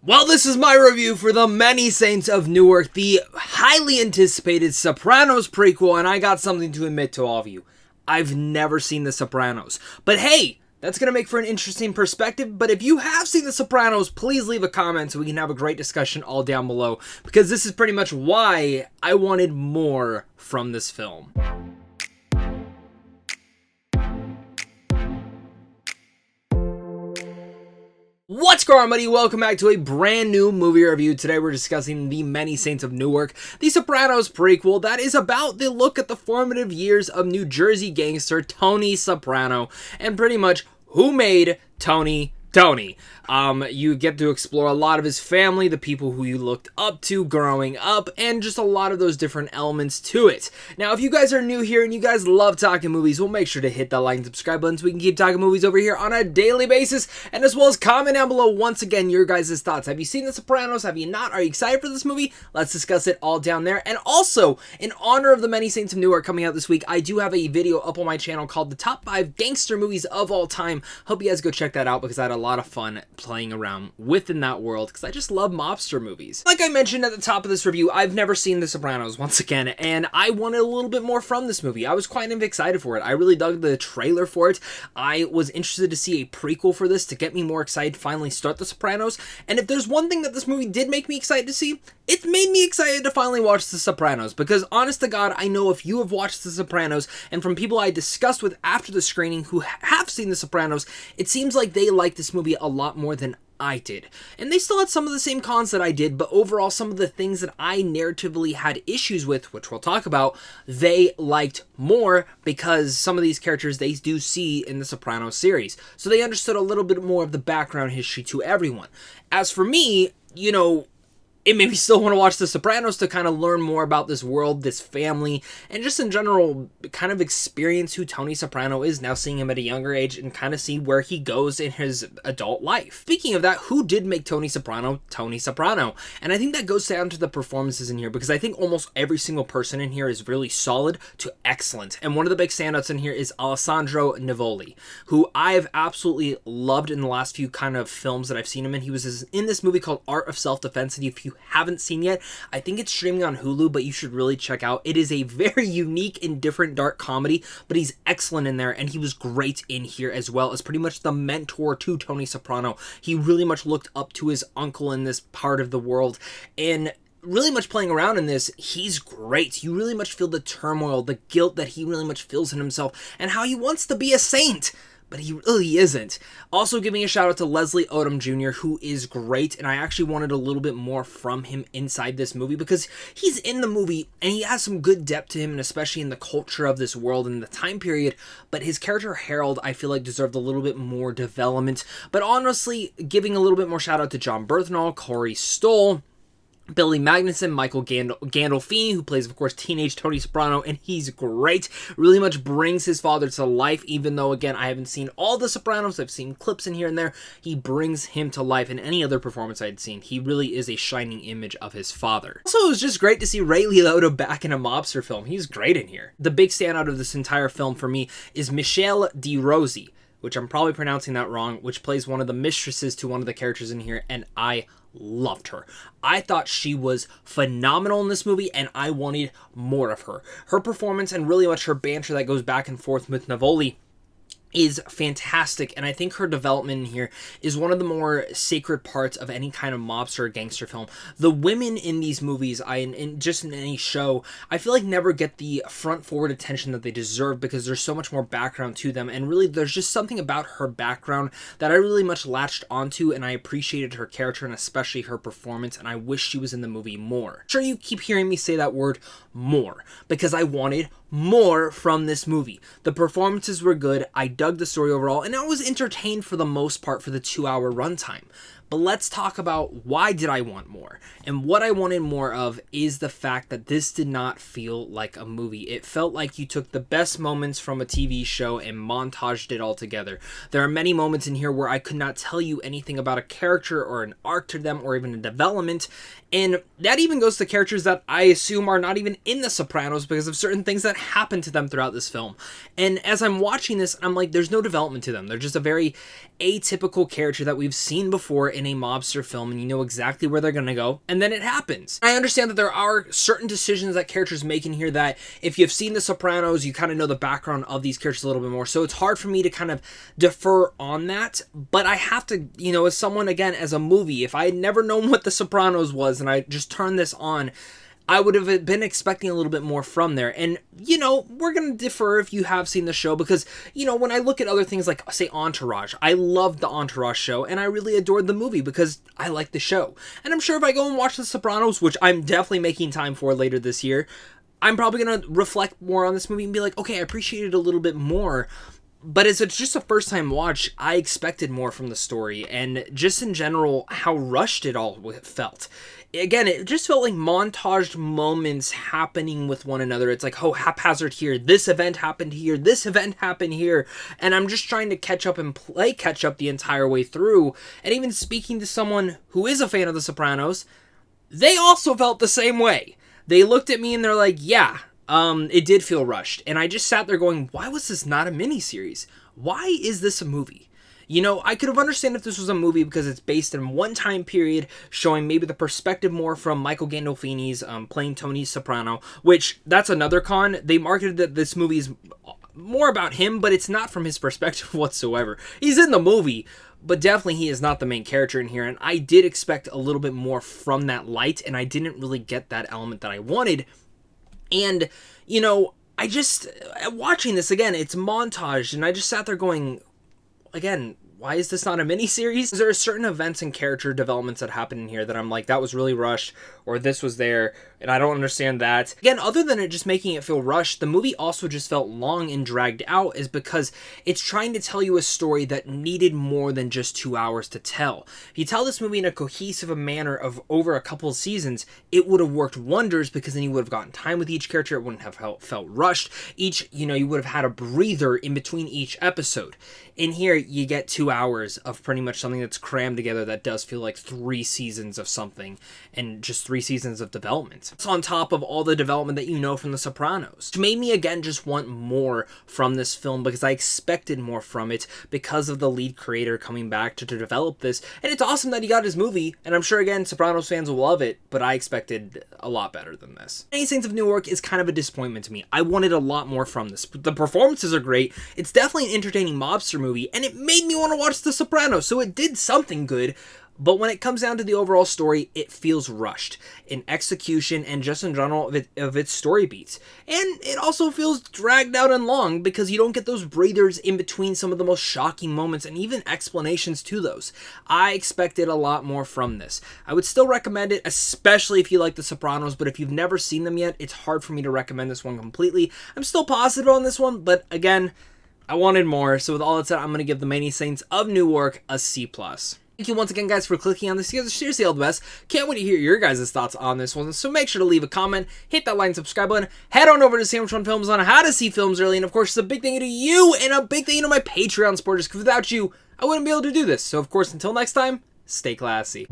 Well, this is my review for The Many Saints of Newark, the highly anticipated Sopranos prequel, and I got something to admit to all of you. I've never seen The Sopranos. But hey, that's going to make for an interesting perspective, but if you have seen The Sopranos, please leave a comment so we can have a great discussion all down below, because this is pretty much why I wanted more from this film. What's going on, buddy? Welcome back to a brand new movie review. Today we're discussing The Many Saints of Newark, the Sopranos prequel that is about the look at the formative years of New Jersey gangster Tony Soprano, and pretty much who made Tony. You get to explore a lot of his family, the people who you looked up to growing up, and just a lot of those different elements to it. Now, if you guys are new here and you guys love talking movies, well, make sure to hit that like and subscribe button so we can keep talking movies over here on a daily basis, and as well as comment down below once again your guys' thoughts. Have you seen The Sopranos? Have you not? Are you excited for this movie? Let's discuss it all down there. And also, in honor of The Many Saints of Newark coming out this week, I do have a video up on my channel called The Top 5 Gangster Movies of All Time. Hope you guys go check that out because I had a lot of fun playing around within that world because I just love mobster movies. Like I mentioned at the top of this review, I've never seen The Sopranos once again, and I wanted a little bit more from this movie. I was quite excited for it. I really dug the trailer for it. I was interested to see a prequel for this to get me more excited to finally start The Sopranos, and if there's one thing that this movie did make me excited to see, it made me excited to finally watch The Sopranos, because honest to God, I know if you have watched The Sopranos, and from people I discussed with after the screening who have seen The Sopranos, it seems like they like this movie a lot more than I did. And they still had some of the same cons that I did, but overall some of the things that I narratively had issues with, which we'll talk about, they liked more because some of these characters they do see in the Sopranos series. So they understood a little bit more of the background history to everyone. As for me, it made me still want to watch The Sopranos to kind of learn more about this world, this family, and just in general kind of experience who Tony Soprano is, now seeing him at a younger age and kind of see where he goes in his adult life. Speaking of that, who did make Tony Soprano Tony Soprano? And I think that goes down to the performances in here, because I think almost every single person in here is really solid to excellent. And one of the big standouts in here is Alessandro Nivoli, who I've absolutely loved in the last few kind of films that I've seen him in. He was in this movie called Art of Self-Defense, and if you haven't seen yet, I think it's streaming on Hulu, but you should really check out. It is a very unique and different dark comedy, but he's excellent in there, and he was great in here as well as pretty much the mentor to Tony Soprano. He really much looked up to his uncle in this part of the world, and really much playing around in this, he's great. You really much feel the turmoil, the guilt that he really much feels in himself, and how he wants to be a saint, but he really isn't. Also giving a shout out to Leslie Odom Jr., who is great, and I actually wanted a little bit more from him inside this movie because he's in the movie and he has some good depth to him, and especially in the culture of this world and the time period, but his character Harold I feel like deserved a little bit more development. But honestly, giving a little bit more shout out to John Berthnall, Corey Stoll, Billy Magnuson, Michael Gandolfini, who plays, of course, teenage Tony Soprano, and he's great. Really much brings his father to life, even though, again, I haven't seen all the Sopranos. I've seen clips in here and there. He brings him to life in any other performance I'd seen. He really is a shining image of his father. Also, it was just great to see Ray Liotta back in a mobster film. He's great in here. The big standout of this entire film for me is Michelle De Rossi, which I'm probably pronouncing that wrong, which plays one of the mistresses to one of the characters in here, and I loved her. I thought she was phenomenal in this movie, and I wanted more of her. Her performance and really much her banter that goes back and forth with Nivoli is fantastic, and I think her development in here is one of the more sacred parts of any kind of mobster or gangster film. The women in these movies, just in any show, I feel like never get the front forward attention that they deserve because there's so much more background to them, and really there's just something about her background that I really much latched onto, and I appreciated her character and especially her performance, and I wish she was in the movie more. Sure, you keep hearing me say that word, more, because I wanted more from this movie. The performances were good, I dug the story overall, and I was entertained for the most part for the 2-hour runtime. But let's talk about why did I want more. And what I wanted more of is the fact that this did not feel like a movie. It felt like you took the best moments from a TV show and montaged it all together. There are many moments in here where I could not tell you anything about a character or an arc to them or even a development. And that even goes to characters that I assume are not even in The Sopranos because of certain things that happen to them throughout this film. And as I'm watching this, I'm like, there's no development to them. They're just a very atypical character that we've seen before in in a mobster film and you know exactly where they're gonna go, and then it happens. I understand that there are certain decisions that characters make in here that if you've seen The Sopranos, you kind of know the background of these characters a little bit more, so it's hard for me to kind of defer on that, but I have to, you know, as someone, again, as a movie, if I had never known what The Sopranos was and I just turned this on, I would have been expecting a little bit more from there. And, you know, we're going to defer if you have seen the show because, you know, when I look at other things like, say, Entourage, I loved the Entourage show and I really adored the movie because I like the show. And I'm sure if I go and watch The Sopranos, which I'm definitely making time for later this year, I'm probably going to reflect more on this movie and be like, okay, I appreciate it a little bit more. But as it's just a first-time watch, I expected more from the story, and just in general, how rushed it all felt. Again, it just felt like montaged moments happening with one another. It's like, oh, haphazard here, this event happened here, this event happened here, and I'm just trying to catch up and play catch-up the entire way through. And even speaking to someone who is a fan of The Sopranos, they also felt the same way. They looked at me and they're like, yeah, it did feel rushed. And I just sat there going, why was this not a miniseries? Why is this a movie? You know, I could have understood if this was a movie because it's based in one time period, showing maybe the perspective more from Michael Gandolfini's playing Tony Soprano, which that's another con. They marketed that this movie is more about him, but it's not from his perspective whatsoever. He's in the movie, but definitely he is not the main character in here, and I did expect a little bit more from that light, and I didn't really get that element that I wanted. And, you know, I just, watching this again, it's montaged, and I just sat there going, again, why is this not a miniseries? There are certain events and character developments that happen in here that I'm like, that was really rushed, or this was there, and I don't understand that. Again, other than it just making it feel rushed, the movie also just felt long and dragged out is because it's trying to tell you a story that needed more than just 2 hours to tell. If you tell this movie in a cohesive manner of over a couple of seasons, it would have worked wonders because then you would have gotten time with each character, it wouldn't have felt rushed. You would have had a breather in between each episode. In here, you get 2 hours of pretty much something that's crammed together that does feel like 3 seasons of something and just 3 seasons of development. It's on top of all the development that you know from The Sopranos. Which made me, again, just want more from this film because I expected more from it because of the lead creator coming back to develop this. And it's awesome that he got his movie, and I'm sure, again, Sopranos fans will love it, but I expected a lot better than this. Many Saints of Newark is kind of a disappointment to me. I wanted a lot more from this. The performances are great. It's definitely an entertaining mobster movie, and it made me want to watch The Sopranos, so it did something good. But when it comes down to the overall story, it feels rushed in execution and just in general of its story beats. And it also feels dragged out and long because you don't get those breathers in between some of the most shocking moments and even explanations to those. I expected a lot more from this. I would still recommend it, especially if you like The Sopranos, but if you've never seen them yet, it's hard for me to recommend this one completely. I'm still positive on this one, but again, I wanted more. So with all that said, I'm going to give The Many Saints of Newark a C+. Thank you once again, guys, for clicking on this. You guys are seriously all the best. Can't wait to hear your guys' thoughts on this one. So make sure to leave a comment, hit that like and subscribe button, head on over to Sandwich One Films on how to see films early, and of course, it's a big thank you to you and a big thank you to my Patreon supporters, because without you, I wouldn't be able to do this. So of course, until next time, stay classy.